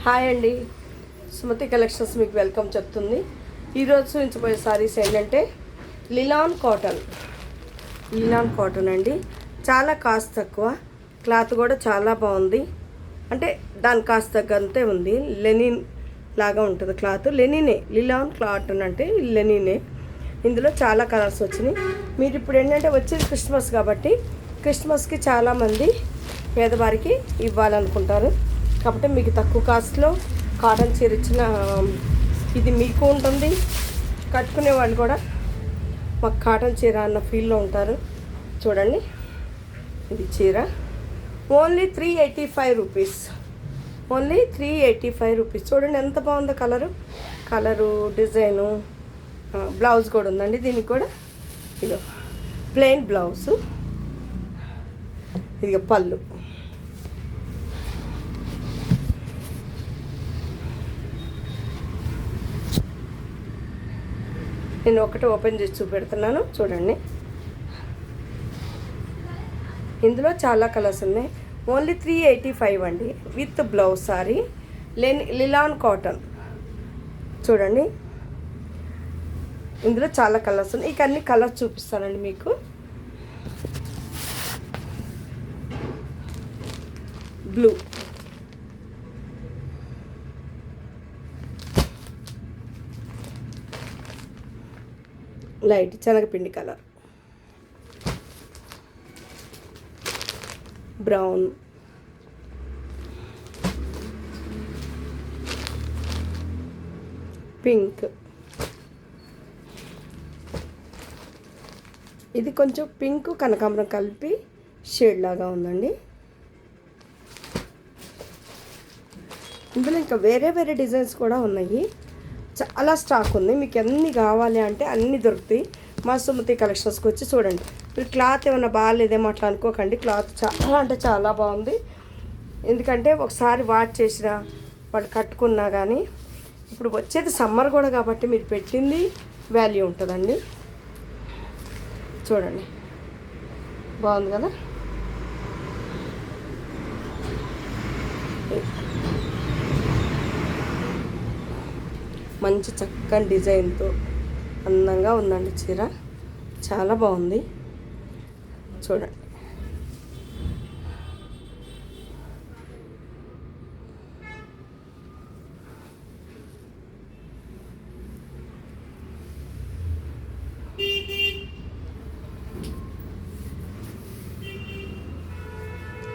Hi అండి, Sumathi collections మీకు welcome చెప్తుంది. ఈరోజు చూపించబోయే సారీస్ ఏంటంటే లిలాన్ కాటన్ అండి. చాలా కాస్ట్ తక్కువ, క్లాత్ కూడా చాలా బాగుంది. అంటే దాని కాస్ట్ తగ్గంతే ఉంది. లెనిన్ లాగా ఉంటుంది క్లాత్. లిలాన్ కాటన్ అంటే లెనినే. ఇందులో చాలా కలర్స్ వచ్చినాయి. మీరు ఇప్పుడు ఏంటంటే వచ్చేది క్రిస్మస్ కాబట్టి క్రిస్మస్కి చాలామంది పేదవారికి ఇవ్వాలనుకుంటారు. కాబట్టి మీకు తక్కువ కాస్ట్లో కాటన్ చీర ఇచ్చిన ఇది మీకు ఉంటుంది. కట్టుకునే వాళ్ళు కూడా మాకు కాటన్ చీర అన్న ఫీల్లో ఉంటారు. చూడండి, ఇది చీర ఓన్లీ 385 రూపీస్. Only 385 rupees. చూడండి ఎంత బాగుందో కలరు డిజైను. బ్లౌజ్ కూడా ఉందండి దీనికి కూడా. ఇదో ప్లెయిన్ బ్లౌజు, ఇది పళ్ళు. నేను ఒకటి ఓపెన్ చేసి చూపెడుతున్నాను, చూడండి. ఇందులో చాలా కలర్స్ ఉన్నాయి. ఓన్లీ 385 అండి విత్ బ్లౌజ్ సారీ. లిలాన్ కాటన్ చూడండి. ఇందులో చాలా కలర్స్ ఉన్నాయి. ఇక అన్ని కలర్స్ చూపిస్తానండి మీకు. బ్లూ, లైట్ శనగపిండి కలర్, బ్రౌన్, పింక్. ఇది కొంచెం పింక్ కనకాంబరం కలిపి షేడ్ లాగా ఉందండి. ఇందులో ఇంకా వేరే డిజైన్స్ కూడా ఉన్నాయి. చాలా స్టాక్ ఉంది. మీకు ఎన్ని కావాలి అంటే అన్నీ దొరుకుతాయి. మా సుమతి కలెక్షన్స్కి వచ్చి చూడండి. మీరు క్లాత్ ఏమైనా బాగాలేదేమో అట్లా అనుకోకండి. క్లాత్ చాలా అంటే చాలా బాగుంది. ఎందుకంటే ఒకసారి వాష్ చేసిన వాళ్ళు కట్టుకున్నా కానీ ఇప్పుడు వచ్చేది సమ్మర్ కూడా కాబట్టి మీరు పెట్టింది వాల్యూ ఉంటుందండి. చూడండి, బాగుంది కదా. మంచి చక్కని డిజైన్తో అందంగా ఉందండి చీర. చాలా బాగుంది, చూడండి.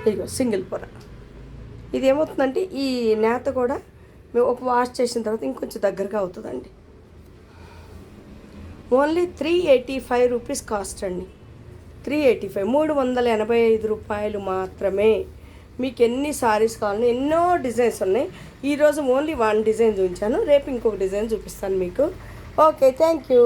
ఇదిగో సింగిల్ పొర. ఇది ఏమవుతుందంటే ఈ నేత కూడా మేము ఒక వాష్ చేసిన తర్వాత ఇంకొంచెం దగ్గరగా అవుతుందండి. ఓన్లీ 385 రూపీస్ కాస్ట్ అండి. 385, 385 రూపాయలు మాత్రమే. మీకు ఎన్ని సారీస్ కావాలని ఎన్నో డిజైన్స్ ఉన్నాయి. ఈరోజు ఓన్లీ 1 డిజైన్ చూపించాను. రేపు ఇంకొక డిజైన్ చూపిస్తాను మీకు. Okay, thank you.